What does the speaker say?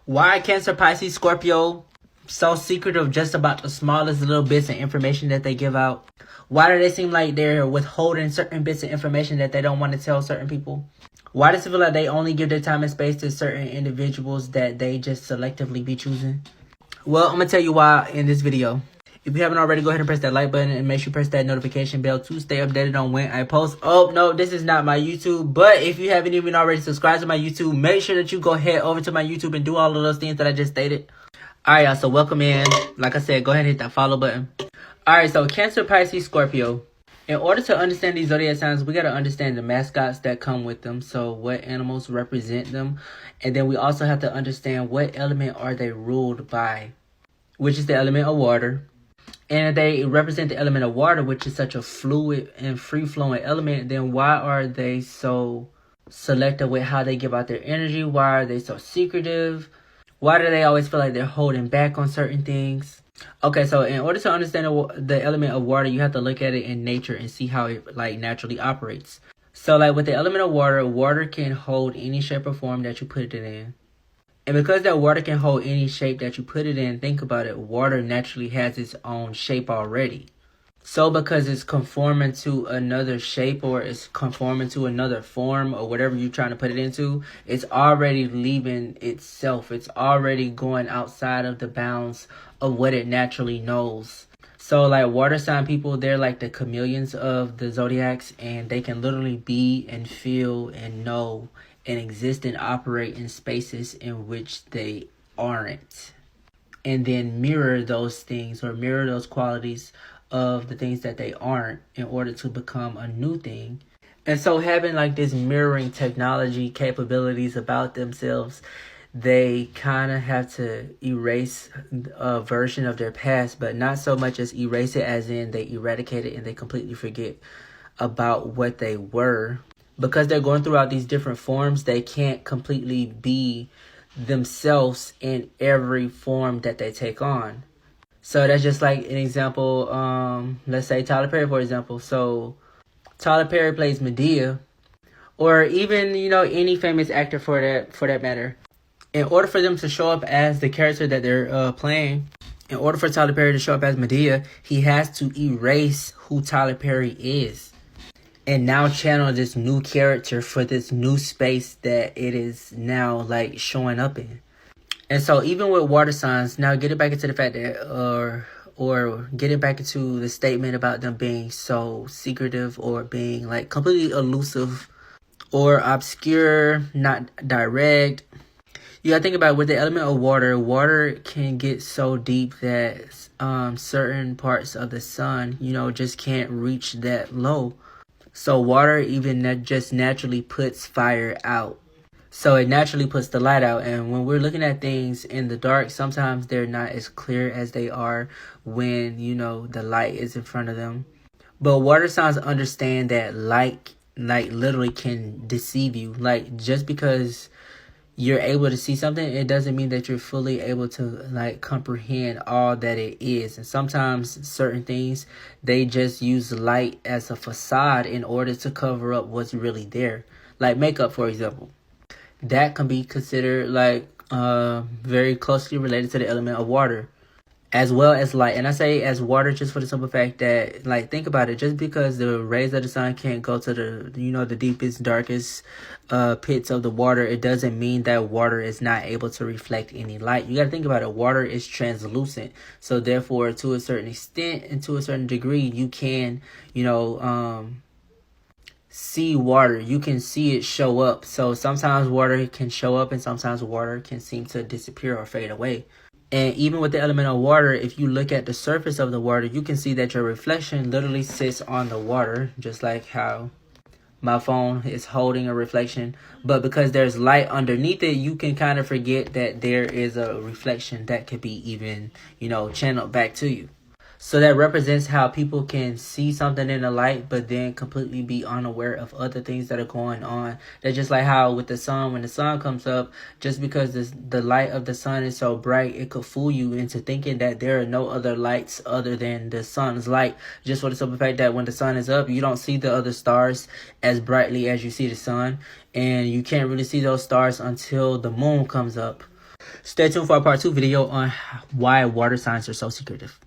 Why Cancer, Pisces, Scorpio so secretive just about the smallest little bits of information that they give out? Why do they seem like they're withholding certain bits of information that they don't want to tell certain people? Why does it feel like they only give their time and space to certain individuals that they just selectively be choosing? Well, I'm going to tell you why in this video. If you haven't already, go ahead and press that like button and make sure you press that notification bell to stay updated on when I post. Oh, no, this is not my YouTube. But if you haven't even already subscribed to my YouTube, make sure that you go head over to my YouTube and do all of those things that I just stated. All right, y'all, so welcome in. Like I said, go ahead and hit that follow button. All right, so Cancer, Pisces, Scorpio. In order to understand these zodiac signs, we got to understand the mascots that come with them. So what animals represent them. And then we also have to understand what element are they ruled by, which is the element of water. And they represent the element of water, which is such a fluid and free-flowing element, then why are they so selective with how they give out their energy? Why are they so secretive? Why do they always feel like they're holding back on certain things? Okay, so in order to understand the element of water, you have to look at it in nature and see how it naturally operates. So with the element of water, water can hold any shape or form that you put it in. And because that water can hold any shape that you put it in, think about it, water naturally has its own shape already. So because it's conforming to another shape or it's conforming to another form or whatever you're trying to put it into, it's already leaving itself. It's already going outside of the bounds of what it naturally knows. So water sign people, they're like the chameleons of the zodiacs, and they can literally be and feel and know and exist and operate in spaces in which they aren't, and then mirror those things or mirror those qualities of the things that they aren't in order to become a new thing. And so having this mirroring technology capabilities about themselves, they kind of have to erase a version of their past, but not so much as erase it as in they eradicate it and they completely forget about what they were. Because they're going throughout these different forms, they can't completely be themselves in every form that they take on. So that's just like an example. Let's say Tyler Perry, for example. So Tyler Perry plays Medea, or even any famous actor for that matter. In order for them to show up as the character that they're playing, in order for Tyler Perry to show up as Medea, he has to erase who Tyler Perry is and now channel this new character for this new space that it is now showing up in. And so even with water signs, now get it back into the fact that or get it back into the statement about them being so secretive or being completely elusive or obscure, not direct. You gotta think about with the element of water, water can get so deep that certain parts of the sun, just can't reach that low. So water even just naturally puts fire out. So it naturally puts the light out. And when we're looking at things in the dark, sometimes they're not as clear as they are when, the light is in front of them. But water signs understand that light, literally can deceive you. Just because you're able to see something, it doesn't mean that you're fully able to comprehend all that it is. And sometimes certain things, they just use light as a facade in order to cover up what's really there. Like makeup, for example. That can be considered very closely related to the element of water, as well as light. And I say as water just for the simple fact that, think about it, just because the rays of the sun can't go to the deepest, darkest pits of the water, it doesn't mean that water is not able to reflect any light. You got to think about it. Water is translucent. So therefore, to a certain extent and to a certain degree, you can, see water. You can see it show up. So sometimes water can show up and sometimes water can seem to disappear or fade away. And even with the element of water, if you look at the surface of the water, you can see that your reflection literally sits on the water, just like how my phone is holding a reflection. But because there's light underneath it, you can kind of forget that there is a reflection that could be even, channeled back to you. So that represents how people can see something in the light, but then completely be unaware of other things that are going on. That's just like how with the sun, when the sun comes up, just because the light of the sun is so bright, it could fool you into thinking that there are no other lights other than the sun's light. Just for the simple fact that when the sun is up, you don't see the other stars as brightly as you see the sun. And you can't really see those stars until the moon comes up. Stay tuned for a part 2 video on why water signs are so secretive.